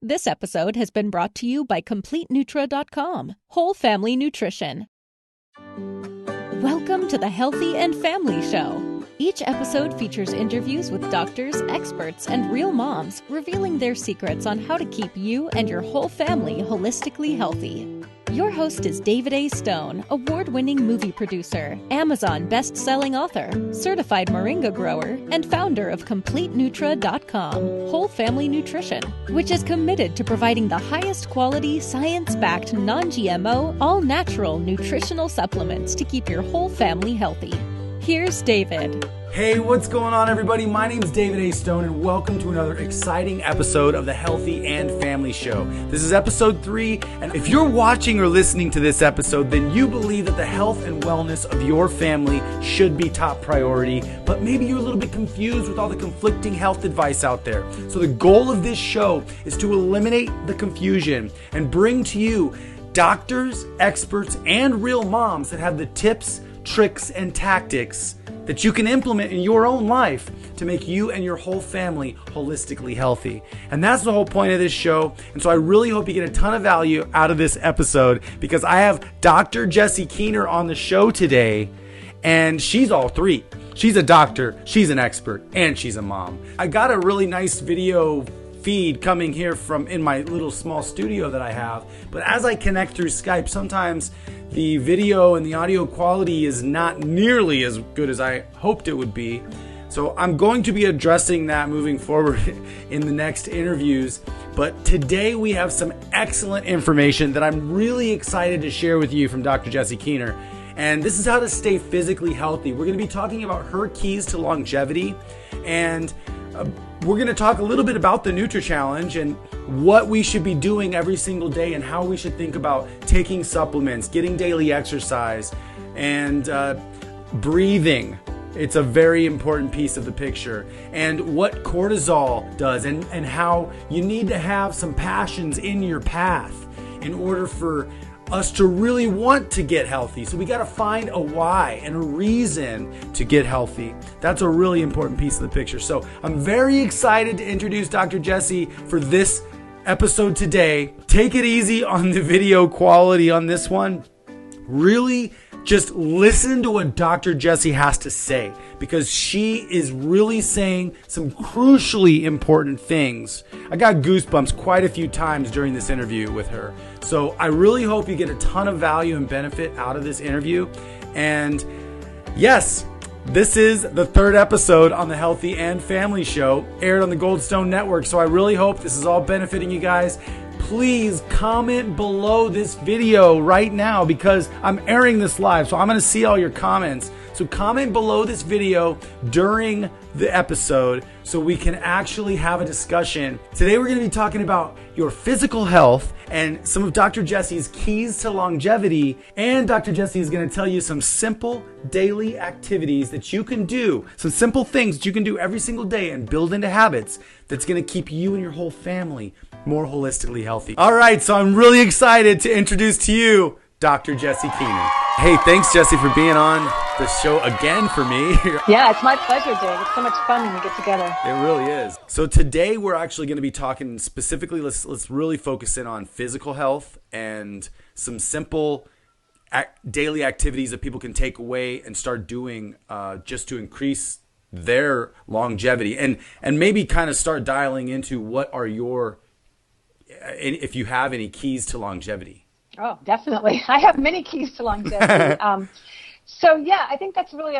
This episode has been brought to you by CompleteNutra.com, whole family nutrition. Welcome to the Healthy and Family Show. Each episode features interviews with doctors, experts, and real moms, revealing their secrets on how to keep you and your whole family holistically healthy. Your host is David A. Stone, award-winning movie producer, Amazon best-selling author, certified moringa grower, and founder of CompleteNutra.com, whole family nutrition, which is committed to providing the highest quality, science-backed, non-GMO, all-natural nutritional supplements to keep your whole family healthy. Here's David. Hey, what's going on, everybody? My name is David A. Stone, and welcome to another exciting episode of the Healthy and Family Show. This is episode 3, and if you're watching or listening to this episode, then you believe that the health and wellness of your family should be top priority, but maybe you're a little bit confused with all the conflicting health advice out there. So the goal of this show is to eliminate the confusion and bring to you doctors, experts, and real moms that have the tips, tricks and tactics that you can implement in your own life to make you and your whole family holistically healthy. And that's the whole point of this show. And so I really hope you get a ton of value out of this episode, because I have Dr. Jessie Keener on the show today, and she's all three. She's a doctor, she's an expert, and she's a mom. I got a really nice video feed coming here from in my little small studio that I have, but as I connect through Skype, sometimes the video and the audio quality is not nearly as good as I hoped it would be. So I'm going to be addressing that moving forward in the next interviews. But today we have some excellent information that I'm really excited to share with you from Dr. Jessie Keener. And this is how to stay physically healthy. We're going to be talking about her keys to longevity, and we're going to talk a little bit about the nutrachallenge and what we should be doing every single day, and how we should think about taking supplements, getting daily exercise, and breathing. It's a very important piece of the picture. And what cortisol does, and how you need to have some passions in your path in order for us to really want to get healthy. So we got to find a why and a reason to get healthy. That's a really important piece of the picture. So I'm very excited to introduce Dr. Jessie for this episode today. Take it easy on the video quality on this one. Really just listen to what Dr. Jessie has to say, because she is really saying some crucially important things. I got goosebumps quite a few times during this interview with her. So I really hope you get a ton of value and benefit out of this interview. And yes, this is the third episode on the Healthy and Family Show, aired on the Goldstone Network. So I really hope this is all benefiting you guys. Please comment below this video right now, because I'm airing this live, so I'm going to see all your comments. So comment below this video during the episode so we can actually have a discussion. Today we're going to be talking about your physical health and some of Dr. Jessie's keys to longevity. And Dr. Jessie is going to tell you some simple daily activities that you can do, some simple things that you can do every single day and build into habits that's going to keep you and your whole family more holistically healthy. All right, so I'm really excited to introduce to you Dr. Jessie Keener. Hey, thanks, Jessie, for being on the show again for me. Yeah, it's my pleasure, Dave. It's so much fun when we get together. It really is. So today we're actually going to be talking specifically, let's really focus in on physical health and some simple daily activities that people can take away and start doing just to increase their longevity, and maybe kind of start dialing into what are your, if you have any keys to longevity. Oh, definitely. I have many keys to longevity. So yeah, I think that's really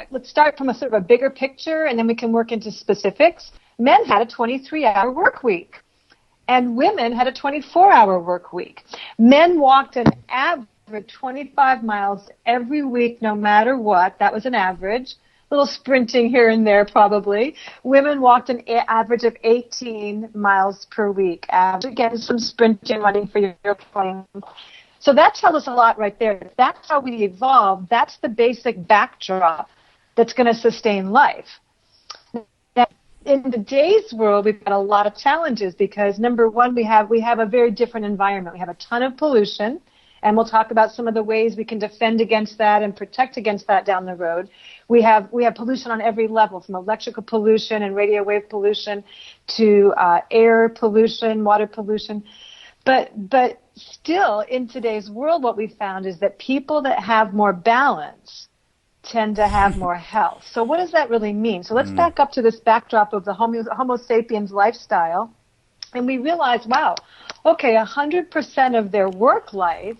let's start from a sort of a bigger picture, and then we can work into specifics. Men had a 23-hour work week, and women had a 24-hour work week. Men walked an average 25 miles every week, no matter what. That was an average. Little sprinting here and there, probably. Women walked an average of 18 miles per week. Again, some sprinting, running for your point. So that tells us a lot right there. That's how we evolved. That's the basic backdrop that's going to sustain life. Now, in today's world, we've got a lot of challenges because, number one, we have a very different environment. We have a ton of pollution, and we'll talk about some of the ways we can defend against that and protect against that down the road. We have pollution on every level, from electrical pollution and radio wave pollution to air pollution, water pollution. But still, in today's world, what we found is that people that have more balance tend to have more health. So what does that really mean? So let's back up to this backdrop of the Homo sapiens lifestyle, and we realize, wow, okay, 100% of their work life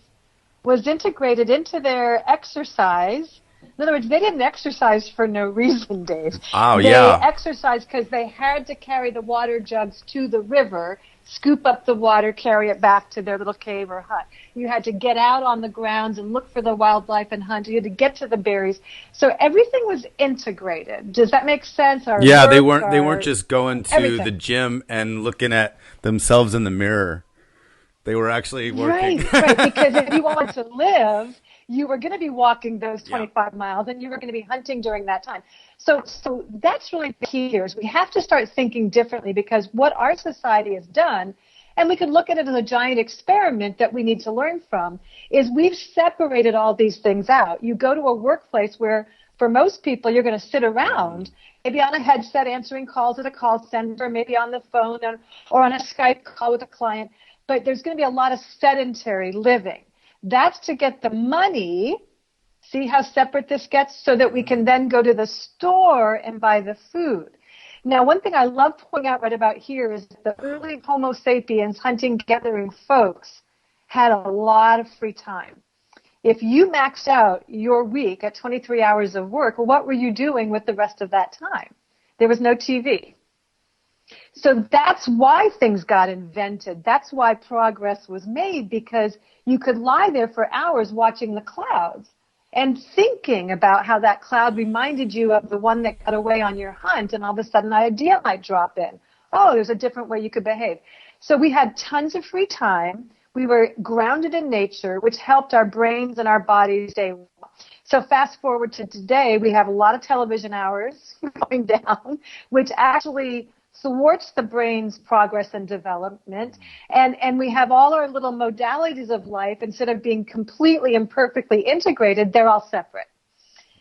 was integrated into their exercise. In other words, they didn't exercise for no reason, Dave. Oh, they yeah. exercised because they had to carry the water jugs to the river, scoop up the water, carry it back to their little cave or hut. You had to get out on the grounds and look for the wildlife and hunt. You had to get to the berries. So everything was integrated. Does that make sense? Yeah, they weren't just going to the gym and looking at themselves in the mirror. They were actually working. Right, because if you wanted to live, you were going to be walking those 25 miles, and you were going to be hunting during that time. So that's really the key here, is we have to start thinking differently, because what our society has done, and we could look at it as a giant experiment that we need to learn from, is we've separated all these things out. You go to a workplace where, for most people, you're going to sit around, maybe on a headset answering calls at a call center, maybe on the phone or on a Skype call with a client, but there's going to be a lot of sedentary living. That's to get the money. See how separate this gets, so that we can then go to the store and buy the food. Now, one thing I love pointing out right about here is the early Homo sapiens hunting-gathering folks had a lot of free time. If you maxed out your week at 23 hours of work, well, what were you doing with the rest of that time? There was no TV. So that's why things got invented. That's why progress was made, because you could lie there for hours watching the clouds and thinking about how that cloud reminded you of the one that got away on your hunt, and all of a sudden an idea might drop in. Oh, there's a different way you could behave. So we had tons of free time. We were grounded in nature, which helped our brains and our bodies stay well. So fast forward to today, we have a lot of television hours going down, which actually thwarts the brain's progress and development. And we have all our little modalities of life, instead of being completely and perfectly integrated, they're all separate.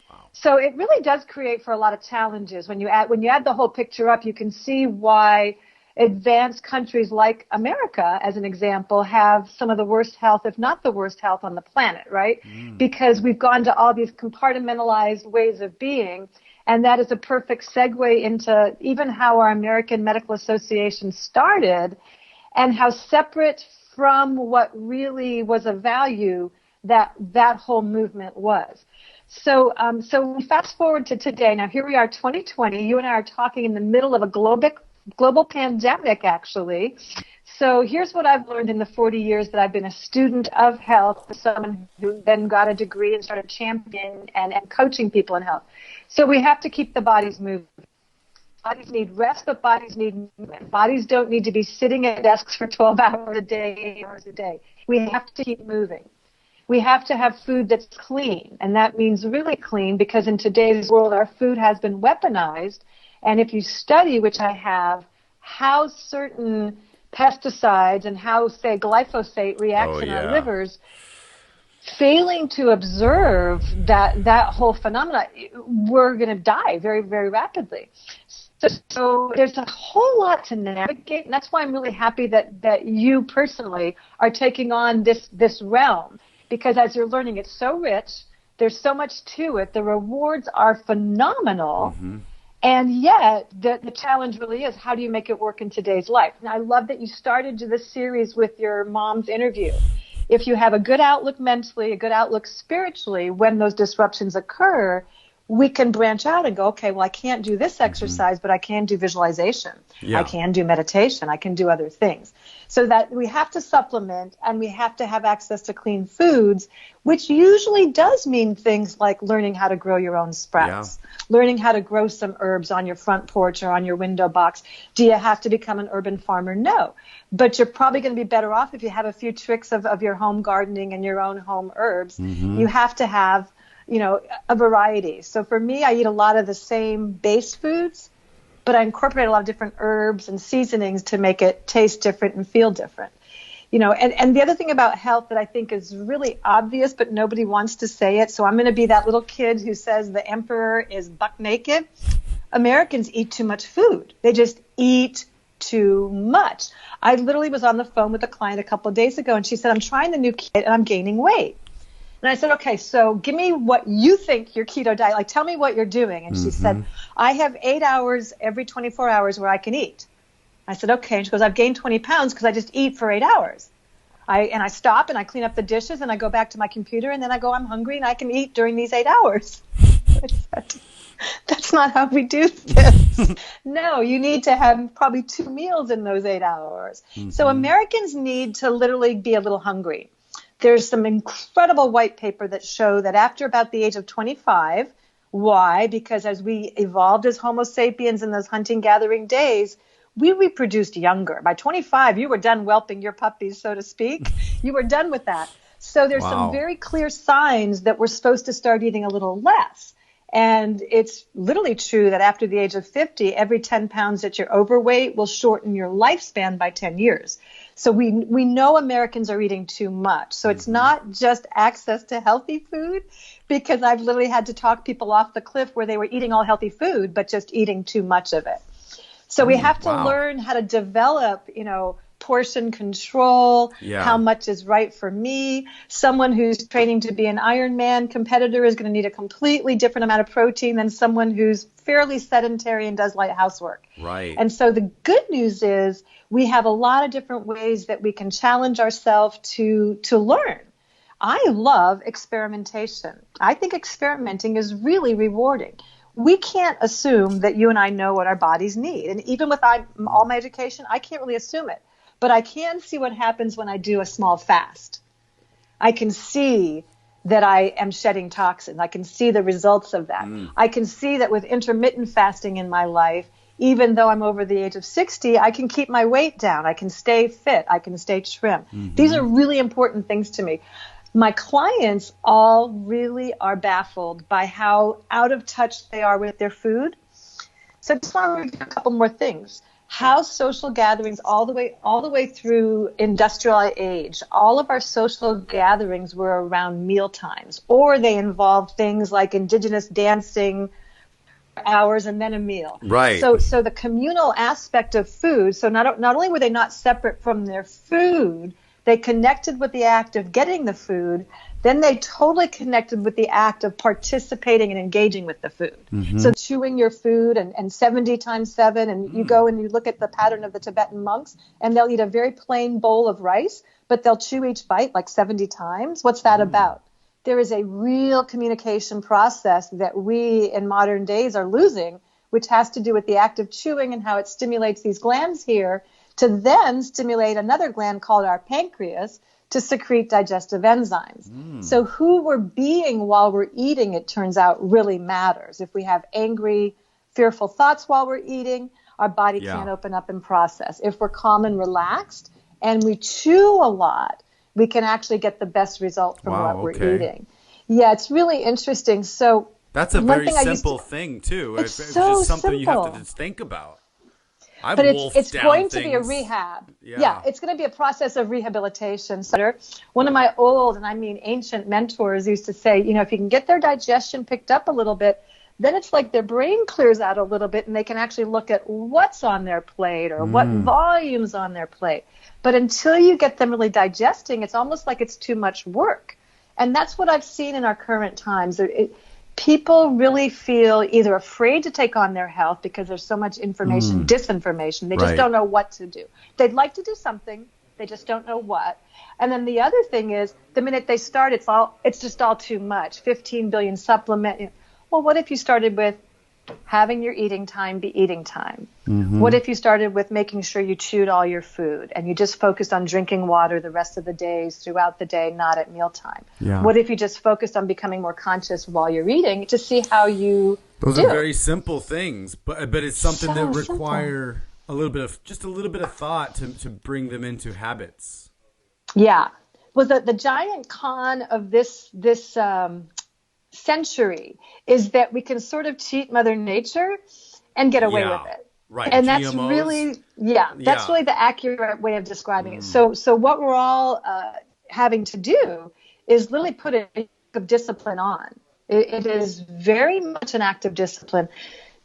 Wow. So it really does create for a lot of challenges. When you add the whole picture up, you can see why advanced countries like America, as an example, have some of the worst health, if not the worst health on the planet, right? Because we've gone to all these compartmentalized ways of being. And that is a perfect segue into even how our American Medical Association started, and how separate from what really was a value that whole movement was. So we fast forward to today. Now, here we are, 2020. You and I are talking in the middle of a global pandemic, actually. So here's what I've learned in the 40 years that I've been a student of health, someone who then got a degree and started championing and coaching people in health. So we have to keep the bodies moving. Bodies need rest, but bodies need movement. Bodies don't need to be sitting at desks for 12 hours a day, 8 hours a day. We have to keep moving. We have to have food that's clean, and that means really clean, because in today's world our food has been weaponized. And if you study, which I have, how certain pesticides and how, say, glyphosate reacts in our livers, failing to observe that whole phenomena, we're going to die very, very rapidly. So there's a whole lot to navigate, and that's why I'm really happy that you personally are taking on this realm, because as you're learning, it's so rich, there's so much to it, the rewards are phenomenal. And yet, the challenge really is, how do you make it work in today's life? And I love that you started this series with your mom's interview. If you have a good outlook mentally, a good outlook spiritually, when those disruptions occur, we can branch out and go, okay, well, I can't do this exercise, but I can do visualization. I can do meditation. I can do other things. So that we have to supplement, and we have to have access to clean foods, which usually does mean things like learning how to grow your own sprouts, learning how to grow some herbs on your front porch or on your window box. Do you have to become an urban farmer? No. But you're probably going to be better off if you have a few tricks of your home gardening and your own home herbs. You have to have, a variety. So for me, I eat a lot of the same base foods, but I incorporate a lot of different herbs and seasonings to make it taste different and feel different. And the other thing about health that I think is really obvious, but nobody wants to say it, so I'm going to be that little kid who says the emperor is buck naked. Americans eat too much food. They just eat too much. I literally was on the phone with a client a couple of days ago, and she said, I'm trying the new kit and I'm gaining weight. And I said, okay, so give me what you think your keto diet, like tell me what you're doing. And she said, I have 8 hours every 24 hours where I can eat. I said, okay. And she goes, I've gained 20 pounds because I just eat for 8 hours. I stop and I clean up the dishes and I go back to my computer and then I go, I'm hungry and I can eat during these 8 hours. I said, that's not how we do this. No, you need to have probably 2 meals in those 8 hours. So Americans need to literally be a little hungry. There's some incredible white paper that show that after about the age of 25, why? Because as we evolved as Homo sapiens in those hunting-gathering days, we reproduced younger. By 25, you were done whelping your puppies, so to speak. You were done with that. So there's some very clear signs that we're supposed to start eating a little less. And it's literally true that after the age of 50, every 10 pounds that you're overweight will shorten your lifespan by 10 years. So we know Americans are eating too much. So it's not just access to healthy food, because I've literally had to talk people off the cliff where they were eating all healthy food, but just eating too much of it. So we have to learn how to develop, portion control, how much is right for me. Someone who's training to be an Ironman competitor is going to need a completely different amount of protein than someone who's fairly sedentary and does light housework. Right. And so the good news is we have a lot of different ways that we can challenge ourselves to learn. I love experimentation. I think experimenting is really rewarding. We can't assume that you and I know what our bodies need. And even with all my education, I can't really assume it. But I can see what happens when I do a small fast. I can see that I am shedding toxins. I can see the results of that. I can see that with intermittent fasting in my life, even though I'm over the age of 60, I can keep my weight down. I can stay fit. I can stay trim. These are really important things to me. My clients all really are baffled by how out of touch they are with their food. So I just want to review a couple more things. How social gatherings all the way through industrial age, all of our social gatherings were around meal times, or they involved things like indigenous dancing hours and then a meal. Right. So the communal aspect of food, so not only were they not separate from their food, they connected with the act of getting the food, then they totally connected with the act of participating and engaging with the food. So chewing your food and 70 times 7, and you go and you look at the pattern of the Tibetan monks, and they'll eat a very plain bowl of rice, but they'll chew each bite like 70 times. What's that about? There is a real communication process that we in modern days are losing, which has to do with the act of chewing and how it stimulates these glands here to then stimulate another gland called our pancreas to secrete digestive enzymes. So who we're being while we're eating, it turns out, really matters. If we have angry, fearful thoughts while we're eating, our body can't open up and process. If we're calm and relaxed and we chew a lot, we can actually get the best result from what we're eating. Yeah, it's really interesting. So that's a very simple thing, too. It's so just something simple. you have to just think about. But it's going to be a rehab. Yeah, it's going to be a process of rehabilitation. So one of my old, and I mean ancient mentors used to say, if you can get their digestion picked up a little bit, then it's like their brain clears out a little bit and they can actually look at what's on their plate or what volume's on their plate. But until you get them really digesting, it's almost like it's too much work. And that's what I've seen in our current times. People really feel either afraid to take on their health because there's so much information, disinformation. They just don't know what to do. They'd like to do something. They just don't know what. And then the other thing is, the minute they start, it's just all too much. 15 billion supplement. Well, what if you started with having your eating time be eating time? What if you started with making sure you chewed all your food and you just focused on drinking water the rest of the days throughout the day, not at mealtime? What if you just focused on becoming more conscious while you're eating to see how you Those are very simple things, but it's something that require a little bit of thought to bring them into habits. Yeah. Well, the giant con of this century is that we can sort of cheat Mother Nature and get away with it. Right. And GMOs. that's really, that's really the accurate way of describing it. So what we're all having to do is literally put an act of discipline on. It is very much an act of discipline.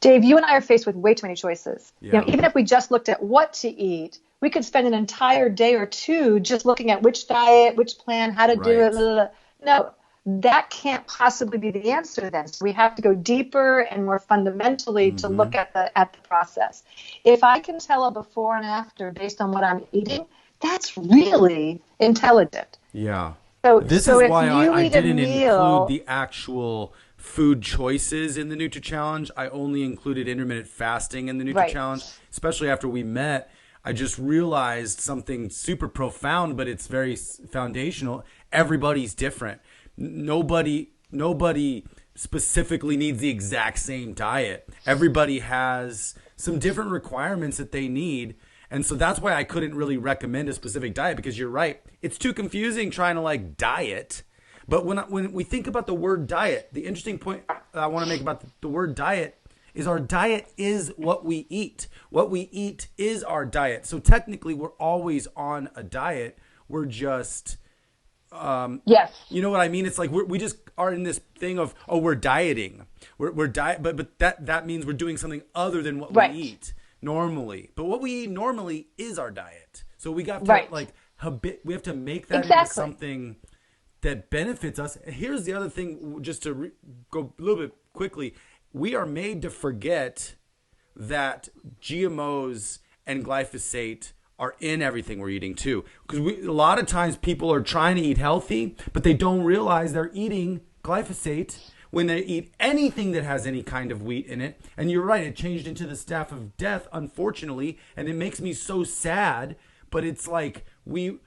Dave, you and I are faced with way too many choices. Even if we just looked at what to eat, we could spend an entire day or two just looking at which diet, which plan, how to do it. Blah, blah, blah. No, that can't possibly be the answer then. So we have to go deeper and more fundamentally to look at the process. If I can tell a before and after based on what I'm eating, that's really intelligent. Yeah. So this is why I didn't include the actual food choices in the Nutrachallenge. I only included intermittent fasting in the Nutrachallenge, especially after we met. I just realized something super profound, but it's very foundational. Everybody's different. Nobody specifically needs the exact same diet. Everybody has some different requirements that they need. And so that's why I couldn't really recommend a specific diet, because you're right. It's too confusing trying to diet. But when we think about the word diet, the interesting point I want to make about the word diet is our diet is what we eat. What we eat is our diet. So technically, we're always on a diet. We're just, yes, you know what I mean? It's like we just are in this thing of, oh, we're dieting. We're diet, but that means we're doing something other than what we eat normally. But what we eat normally is our diet. So we got to we have to make that into something that benefits us. And here's the other thing, just to go a little bit quickly. We are made to forget that GMOs and glyphosate are in everything we're eating too. Because a lot of times people are trying to eat healthy, but they don't realize they're eating glyphosate when they eat anything that has any kind of wheat in it. And you're right, it changed into the staff of death, unfortunately. And it makes me so sad. But it's like the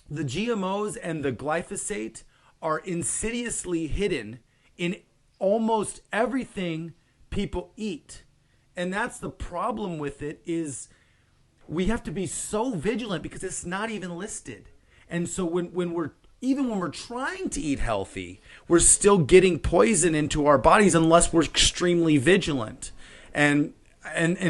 GMOs and the glyphosate are insidiously hidden in almost everything people eat. And that's the problem with it, is we have to be so vigilant because it's not even listed. And so when we're trying to eat healthy, we're still getting poison into our bodies unless we're extremely vigilant. And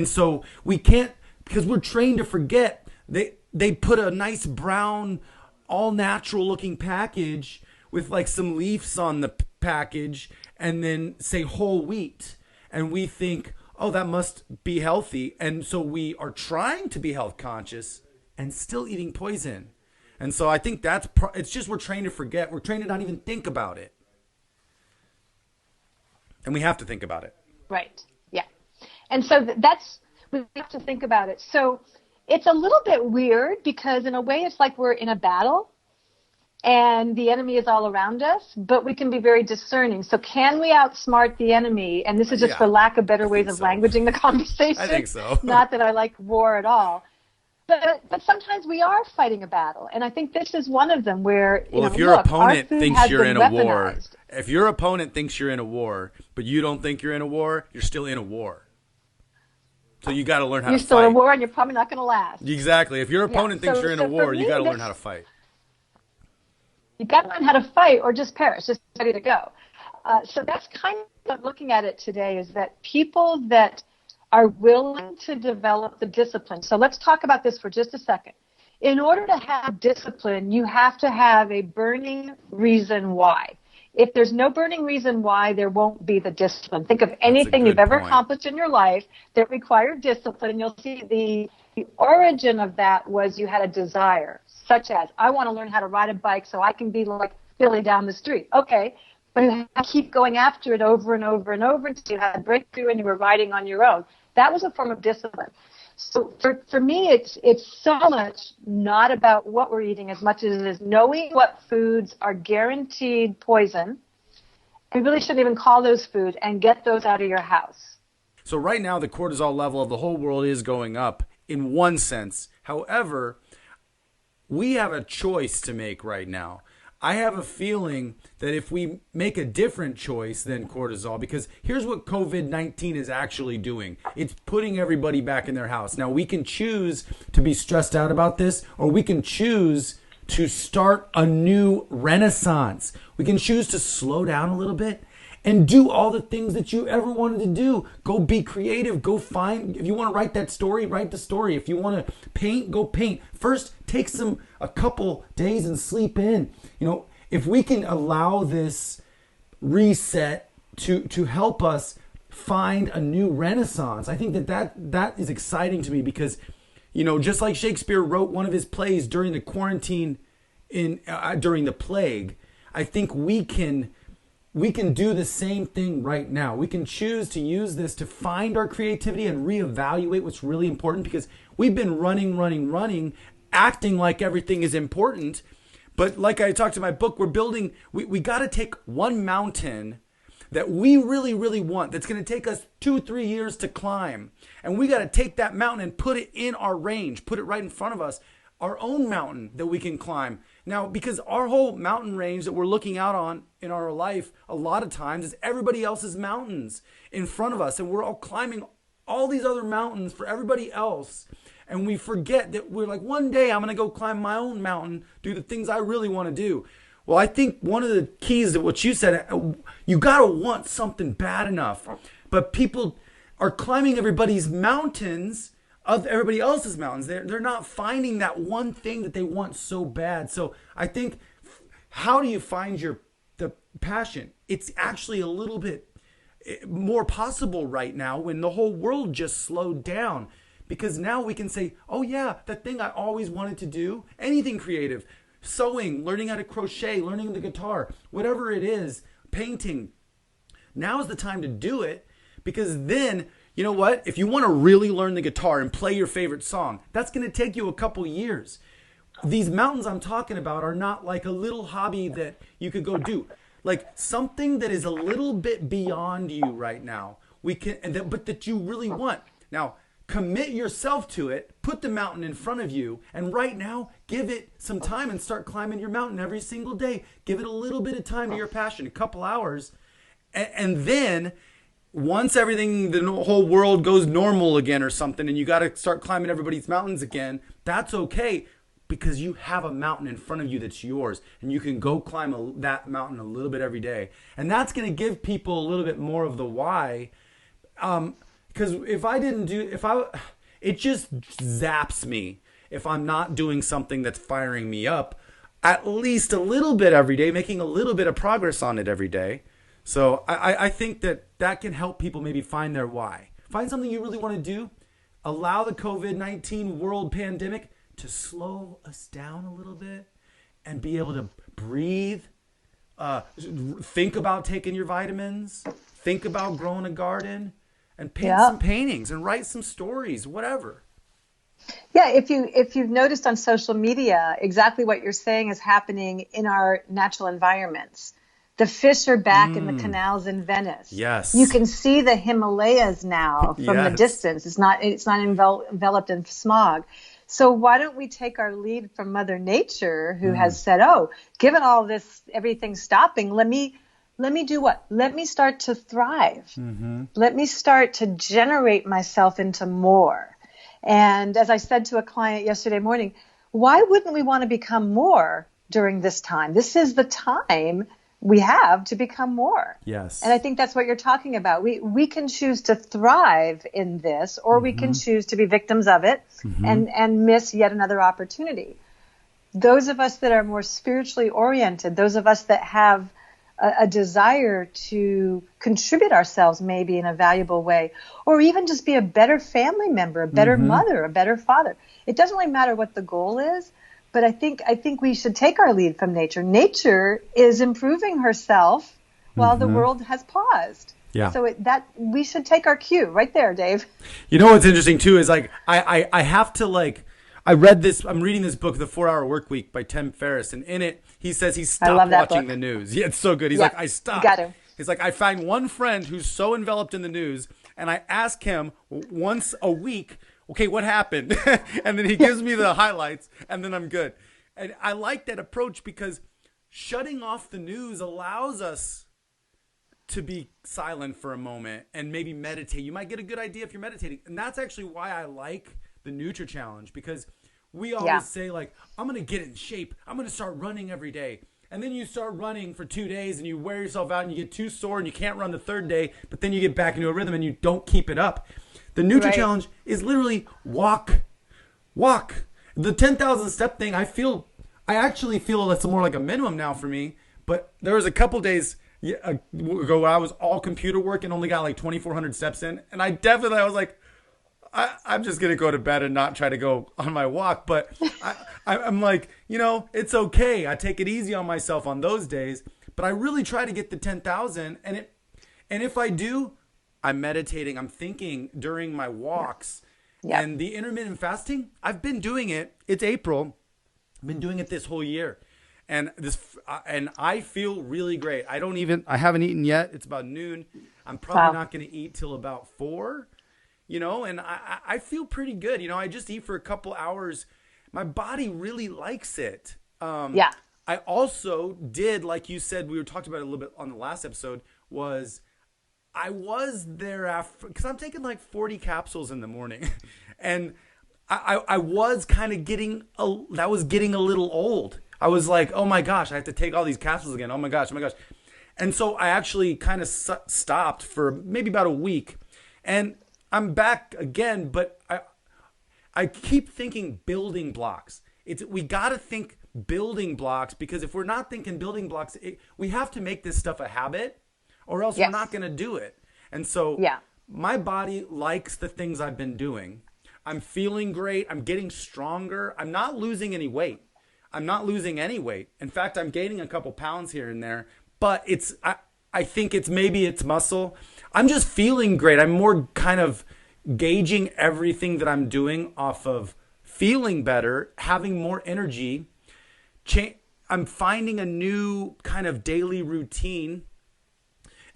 so we can't, because we're trained to forget. They put a nice brown, all natural looking package with like some leaves on the package and then say whole wheat. And we think, oh, that must be healthy. And so we are trying to be health conscious and still eating poison. And so I think it's just we're trained to forget. We're trained to not even think about it. And we have to think about it. Right. Yeah. And so we have to think about it. So it's a little bit weird because in a way it's like we're in a battle and the enemy is all around us, but we can be very discerning. So can we outsmart the enemy? And this is just for lack of better ways of languaging the conversation. I think so. Not that I like war at all. But sometimes we are fighting a battle. And I think this is one of them where, if your opponent thinks you're in a war, if your opponent thinks you're in a war, but you don't think you're in a war, you're still in a war. So you got to learn how to fight. You're still in a war and you're probably not going to last. Exactly. If your opponent thinks you're in a war, you got to learn how to fight. You got to learn how to fight or just perish, just ready to go. So that's kind of looking at it today, is that people that are willing to develop the discipline. So let's talk about this for just a second. In order to have discipline, you have to have a burning reason why. If there's no burning reason why, there won't be the discipline. Think of anything you've ever accomplished in your life that required discipline. You'll see the origin of that was you had a desire, such as, I want to learn how to ride a bike so I can be like Billy down the street. Okay, but you have to keep going after it over and over and over until you had a breakthrough and you were riding on your own. That was a form of discipline. So for me, it's so much not about what we're eating as much as it is knowing what foods are guaranteed poison. We really shouldn't even call those foods, and get those out of your house. So right now, the cortisol level of the whole world is going up in one sense. However, we have a choice to make right now. I have a feeling that if we make a different choice than cortisol, because here's what COVID-19 is actually doing. It's putting everybody back in their house. Now, we can choose to be stressed out about this, or we can choose to start a new renaissance. We can choose to slow down a little bit and do all the things that you ever wanted to do. Go be creative. Go find, if you want to write that story, write the story. If you want to paint, go paint. First, take a couple days and sleep in. If we can allow this reset to help us find a new renaissance, I think that is exciting to me because, just like Shakespeare wrote one of his plays during the quarantine during the plague, I think we can do the same thing right now. We can choose to use this to find our creativity and reevaluate what's really important, because we've been running, acting like everything is important. But like I talked in my book, we got to take one mountain that we really, really want, that's going to take us 2-3 years to climb. And we got to take that mountain and put it in our range, put it right in front of us, our own mountain that we can climb. Now, because our whole mountain range that we're looking out on in our life, a lot of times is everybody else's mountains in front of us. And we're all climbing all these other mountains for everybody else. And we forget that we're like, one day I'm going to go climb my own mountain, do the things I really want to do. Well, I think one of the keys to what you said, you got to want something bad enough. But people are climbing everybody's mountains, of everybody else's mountains. They're not finding that one thing that they want so bad. So I think, how do you find the passion? It's actually a little bit more possible right now when the whole world just slowed down, because now we can say, oh yeah, that thing I always wanted to do, anything creative, sewing, learning how to crochet, learning the guitar, whatever it is, painting. Now is the time to do it, because then, you know what? If you want to really learn the guitar and play your favorite song, that's going to take you a couple years. These mountains I'm talking about are not like a little hobby that you could go do. Like something that is a little bit beyond you right now. But that you really want. Now, commit yourself to it. Put the mountain in front of you. And right now, give it some time and start climbing your mountain every single day. Give it a little bit of time to your passion, a couple hours. And then once everything, the whole world goes normal again or something, and you got to start climbing everybody's mountains again, that's okay, because you have a mountain in front of you that's yours, and you can go climb that mountain a little bit every day. And that's going to give people a little bit more of the why. Because it just zaps me if I'm not doing something that's firing me up at least a little bit every day, making a little bit of progress on it every day. So I think that can help people maybe find their why. Find something you really want to do. Allow the COVID-19 world pandemic to slow us down a little bit and be able to breathe. Think about taking your vitamins. Think about growing a garden and paint some paintings and write some stories, whatever. Yeah, if you've noticed on social media, exactly what you're saying is happening in our natural environments. The fish are back in the canals in Venice. Yes. You can see the Himalayas now from the distance. It's not enveloped in smog. So why don't we take our lead from Mother Nature, who has said, oh, given all this, everything stopping, let me do what? Let me start to thrive. Mm-hmm. Let me start to generate myself into more. And as I said to a client yesterday morning, why wouldn't we want to become more during this time? This is the time we have to become more. Yes. And I think that's what you're talking about. We can choose to thrive in this, or we can choose to be victims of it and miss yet another opportunity. Those of us that are more spiritually oriented, those of us that have a desire to contribute ourselves maybe in a valuable way, or even just be a better family member, a better mother, a better father. It doesn't really matter what the goal is. But I think we should take our lead from nature. Nature is improving herself while the world has paused. Yeah. So we should take our cue right there, Dave. You know what's interesting too is like I have to like I'm reading this book, The 4-Hour Workweek by Tim Ferriss, and in it he says he stopped watching the news. Yeah, it's so good. He's like, I stopped. You got to. He's like, I find one friend who's so enveloped in the news, and I ask him once a week, okay, what happened? And then he gives me the highlights, and then I'm good. And I like that approach because shutting off the news allows us to be silent for a moment and maybe meditate. You might get a good idea if you're meditating. And that's actually why I like the nutrachallenge, because we always say like, I'm going to get in shape. I'm going to start running every day. And then you start running for 2 days and you wear yourself out and you get too sore and you can't run the third day, but then you get back into a rhythm and you don't keep it up. The nutrachallenge is literally walk. The 10,000 step thing, I actually feel that's more like a minimum now for me. But there was a couple days ago where I was all computer work and only got like 2,400 steps in. And I was like, I'm just going to go to bed and not try to go on my walk. But I'm like, it's okay. I take it easy on myself on those days. But I really try to get the 10,000. And if I do, I'm meditating. I'm thinking during my walks. Yeah. And the intermittent fasting, I've been doing it. It's April. I've been doing it this whole year. And I feel really great. I haven't eaten yet. It's about noon. I'm probably not going to eat till about 4. And I feel pretty good. I just eat for a couple hours. My body really likes it. I also did, like you said, we were talking about it a little bit on the last episode, I was there after, because I'm taking like 40 capsules in the morning. And I was kind of getting a little old. I was like, oh my gosh, I have to take all these capsules again. Oh my gosh. And so I actually kind of stopped for maybe about a week, and I'm back again, but I keep thinking building blocks. We got to think building blocks, because if we're not thinking building blocks, we have to make this stuff a habit, or else we're not going to do it. And so my body likes the things I've been doing. I'm feeling great. I'm getting stronger. I'm not losing any weight. I'm not losing any weight. In fact, I'm gaining a couple pounds here and there, but I think it's muscle. I'm just feeling great. I'm more kind of gauging everything that I'm doing off of feeling better, having more energy. I'm finding a new kind of daily routine.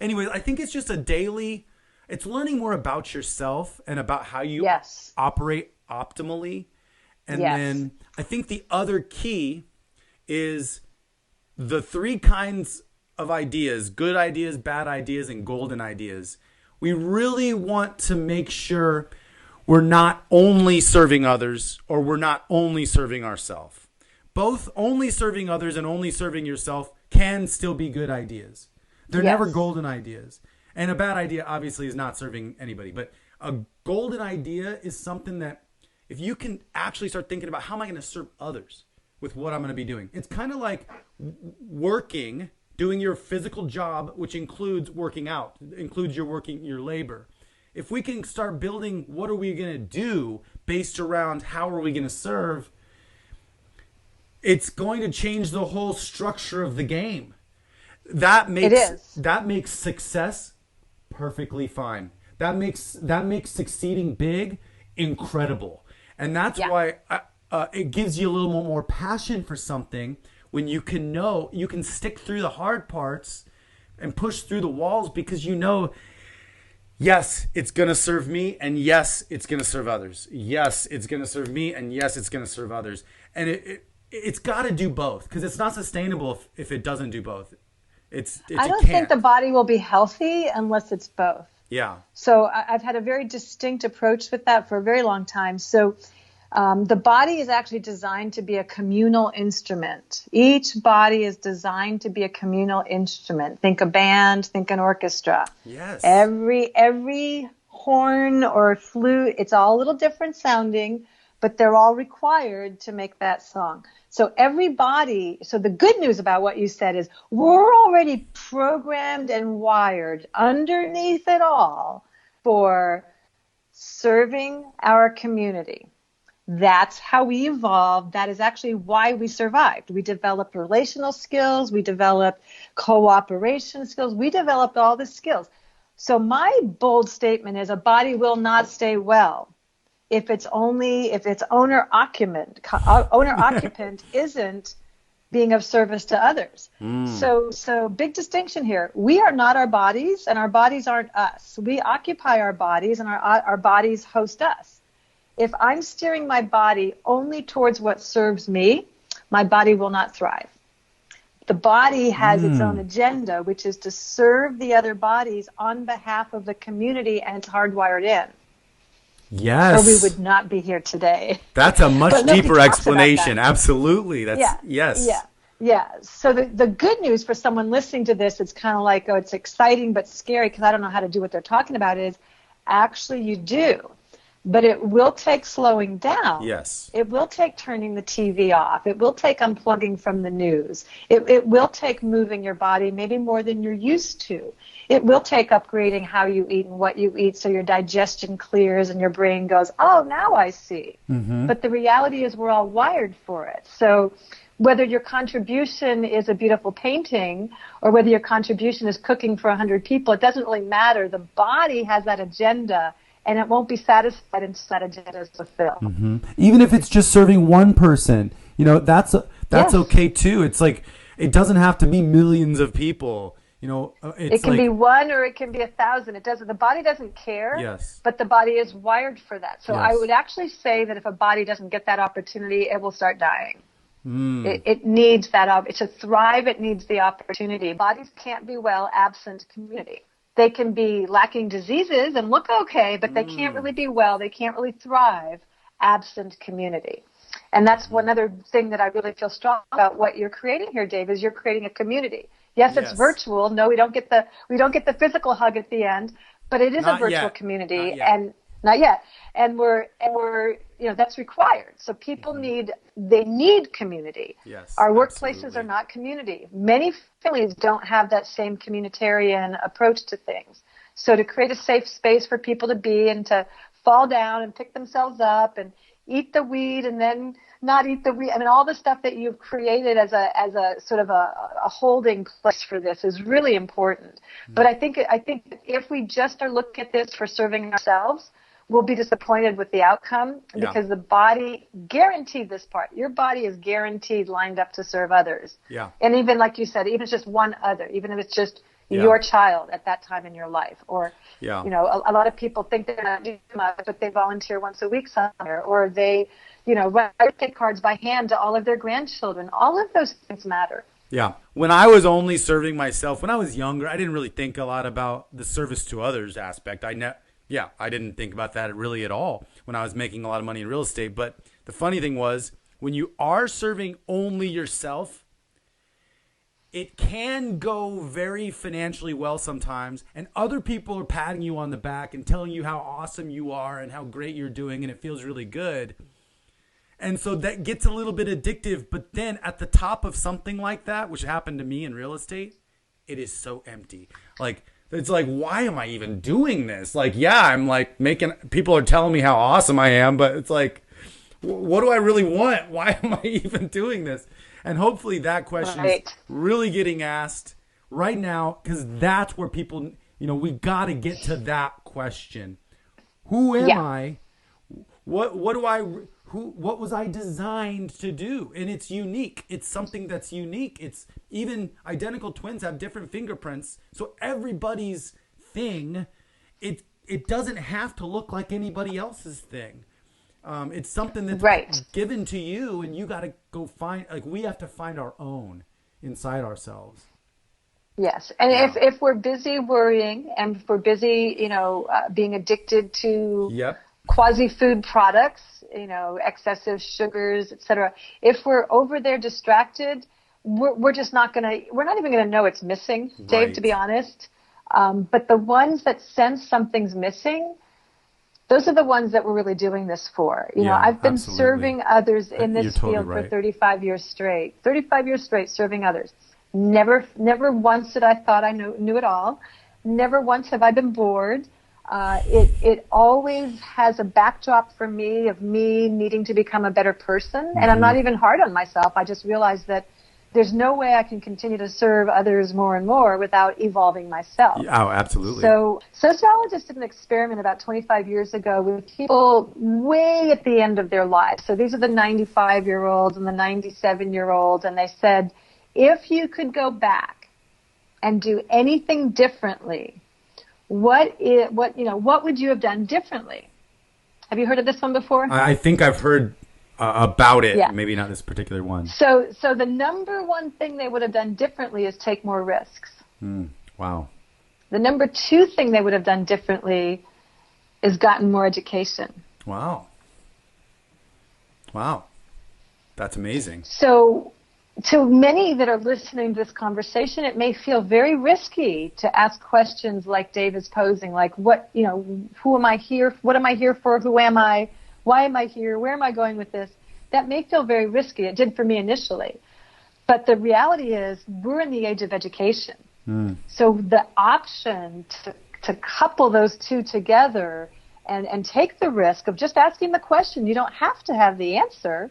Anyways, I think it's just it's learning more about yourself and about how you operate optimally. And then I think the other key is the 3 kinds of ideas: good ideas, bad ideas, and golden ideas. We really want to make sure we're not only serving others, or we're not only serving ourselves. Both only serving others and only serving yourself can still be good ideas. They're never golden ideas. And a bad idea obviously is not serving anybody. But a golden idea is something that if you can actually start thinking about, how am I going to serve others with what I'm going to be doing? It's kind of like doing your physical job, which includes working out, includes your labor. If we can start building, what are we going to do based around how are we going to serve, it's going to change the whole structure of the game. That makes success perfectly fine. That makes succeeding big incredible. And that's why it gives you a little more passion for something, when you can stick through the hard parts and push through the walls, because yes, it's going to serve me, and yes, it's going to serve others. Yes, it's going to serve me, and yes, it's going to serve others. And it's got to do both, because it's not sustainable if it doesn't do both. I don't think the body will be healthy unless it's both. Yeah. So I've had a very distinct approach with that for a very long time. So the body is actually designed to be a communal instrument. Each body is designed to be a communal instrument. Think a band, think an orchestra. Yes. Every horn or flute, it's all a little different sounding, but they're all required to make that song. So the good news about what you said is we're already programmed and wired underneath it all for serving our community. That's how we evolved. That is actually why we survived. We developed relational skills. We developed cooperation skills. We developed all the skills. So my bold statement is a body will not stay well if its owner occupant isn't being of service to others. So big distinction here. We are not our bodies, and our bodies aren't us. We occupy our bodies, and our bodies host us. If I'm steering my body only towards what serves me, my body will not thrive. The body has its own agenda, which is to serve the other bodies on behalf of the community, and it's hardwired in. Yes. Or we would not be here today. That's a much deeper explanation. Absolutely. Yes. Yeah. So the good news for someone listening to this, it's kind of like, oh, it's exciting but scary because I don't know how to do what they're talking about, is actually you do. But it will take slowing down. Yes. It will take turning the TV off. It will take unplugging from the news. It will take moving your body maybe more than you're used to. It will take upgrading how you eat and what you eat so your digestion clears and your brain goes, oh, now I see. Mm-hmm. But the reality is we're all wired for it. So whether your contribution is a beautiful painting or whether your contribution is cooking for 100 people, it doesn't really matter. The body has that agenda, and it won't be satisfied until that agenda is fulfilled. Mm-hmm. Even if it's just serving one person, that's okay too. It's like, it doesn't have to be millions of people. It can be one or it can be 1,000. It doesn't. The body doesn't care. Yes. But the body is wired for that. So yes. I would actually say that if a body doesn't get that opportunity, it will start dying. It needs that. To thrive, it needs the opportunity. Bodies can't be well absent community. They can be lacking diseases and look okay, but they can't really be well. They can't really thrive absent community. And that's one other thing that I really feel strong about what you're creating here, Dave, is you're creating a community. Yes, it's virtual. No, we don't get the physical hug at the end, but it is a virtual community, and not yet. And we're that's required. So people need community. Yes, our workplaces are not community. Many families don't have that same communitarian approach to things. So to create a safe space for people to be and to fall down and pick themselves up and eat the weed and then not eat the weed. I mean, all the stuff that you've created as a sort of a holding place for this is really important. Mm-hmm. But I think if we just are looking at this for serving ourselves, we'll be disappointed with the outcome because the body guaranteed this part. Your body is guaranteed lined up to serve others. Yeah. And even like you said, even if it's just one other, even if it's just your child at that time in your life, or a lot of people think they're not doing much, but they volunteer once a week somewhere, or they write birthday cards by hand to all of their grandchildren. All of those things matter. Yeah. When I was only serving myself, when I was younger, I didn't really think a lot about the service to others aspect. I didn't think about that really at all when I was making a lot of money in real estate. But the funny thing was, when you are serving only yourself, it can go very financially well sometimes, and other people are patting you on the back and telling you how awesome you are and how great you're doing, and it feels really good. And so that gets a little bit addictive, but then at the top of something like that, which happened to me in real estate, it is so empty. Like, it's like, why am I even doing this? Like, I'm like people are telling me how awesome I am, but it's like, what do I really want? Why am I even doing this? And hopefully that question is really getting asked right now, because that's where people, we got to get to that question. Who am I? What was I designed to do? And it's unique. It's something that's unique. It's even identical twins have different fingerprints. So everybody's thing, it doesn't have to look like anybody else's thing. It's something that's given to you, and you got to go find, we have to find our own inside ourselves. Yes. And if we're busy worrying, and if we're busy, being addicted to quasi-food products, excessive sugars, etc. If we're over there distracted, we're not even going to know it's missing, Dave, to be honest. But the ones that sense something's missing, those are the ones that we're really doing this for. I've been serving others in this field for 35 years straight. 35 years straight serving others. Never once did I thought I knew it all. Never once have I been bored. It always has a backdrop for me of me needing to become a better person. And I'm not even hard on myself. I just realized that there's no way I can continue to serve others more and more without evolving myself. Oh, absolutely. So sociologists did an experiment about 25 years ago with people way at the end of their lives. So these are the 95-year-olds and the 97-year-olds. And they said, if you could go back and do anything differently, what would you have done differently? Have you heard of this one before? I think I've heard about it, maybe not this particular one. So the number one thing they would have done differently is take more risks. Wow. The number two thing they would have done differently is gotten more education. Wow. That's amazing. So to many that are listening to this conversation, it may feel very risky to ask questions like Dave is posing, like who am I here? What am I here for? Who am I? Why am I here? Where am I going with this? That may feel very risky. It did for me initially. But the reality is we're in the age of education. So the option to couple those two together and take the risk of just asking the question, you don't have to have the answer.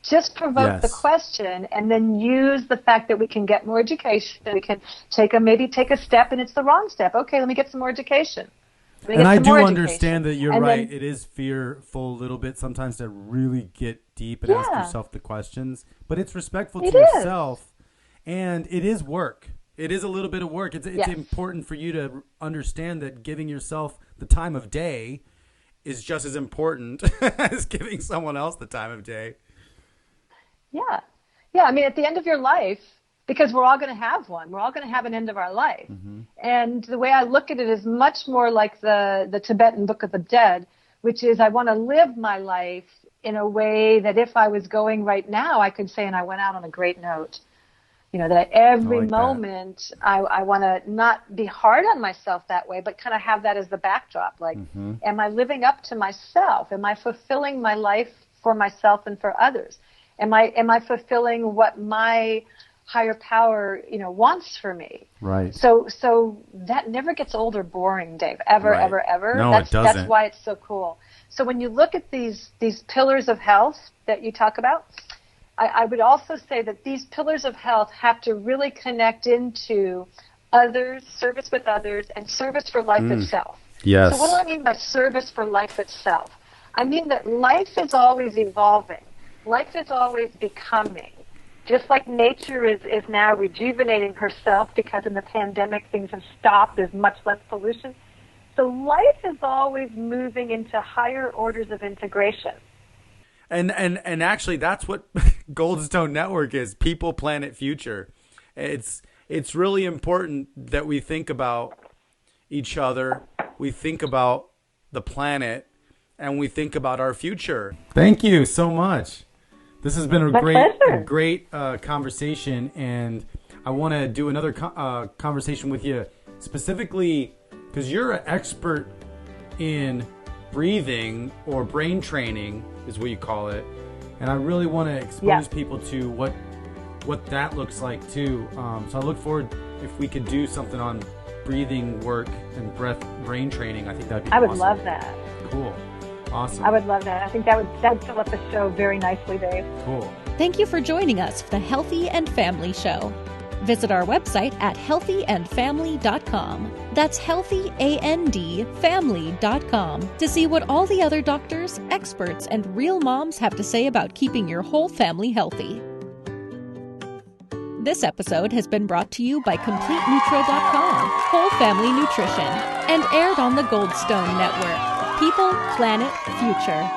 Just provoke the question and then use the fact that we can get more education. We can take a step and it's the wrong step. Okay, let me get some more education. And I do understand that you're right. It is fearful a little bit sometimes to really get deep and ask yourself the questions. But it's respectful to yourself. And it is work. It is a little bit of work. It's important for you to understand that giving yourself the time of day is just as important as giving someone else the time of day. Yeah. I mean, at the end of your life, because we're all going to have one. We're all going to have an end of our life. And the way I look at it is much more like the Tibetan Book of the Dead, which is I want to live my life in a way that if I was going right now, I could say, and I went out on a great note. That every moment I want to not be hard on myself that way, but kind of have that as the backdrop. Like, am I living up to myself? Am I fulfilling my life for myself and for others? Am I fulfilling what my higher power, wants for me? Right. So that never gets old or boring, Dave, ever. No, it doesn't. That's why it's so cool. So when you look at these pillars of health that you talk about, I would also say that these pillars of health have to really connect into others, service with others, and service for life itself. Yes. So what do I mean by service for life itself? I mean that life is always evolving. Life is always becoming. Just like nature is now rejuvenating herself because in the pandemic things have stopped, there's much less pollution. So life is always moving into higher orders of integration. And actually, that's what Goldstone Network is: people, planet, future. It's really important that we think about each other, we think about the planet, and we think about our future. Thank you so much. This has been a great conversation, and I want to do another conversation with you specifically because you're an expert in breathing or brain training is what you call it, and I really want to expose people to what that looks like too. So I look forward if we could do something on breathing work and brain training. I think that'd be awesome. I would love that. Cool. Awesome. I would love that. I think that would fill up the show very nicely, Dave. Cool. Thank you for joining us for the Healthy and Family Show. Visit our website at healthyandfamily.com. That's healthyandfamily.com to see what all the other doctors, experts, and real moms have to say about keeping your whole family healthy. This episode has been brought to you by CompleteNutra.com, Whole Family Nutrition, and aired on the Goldstone Network. People, Planet, Future.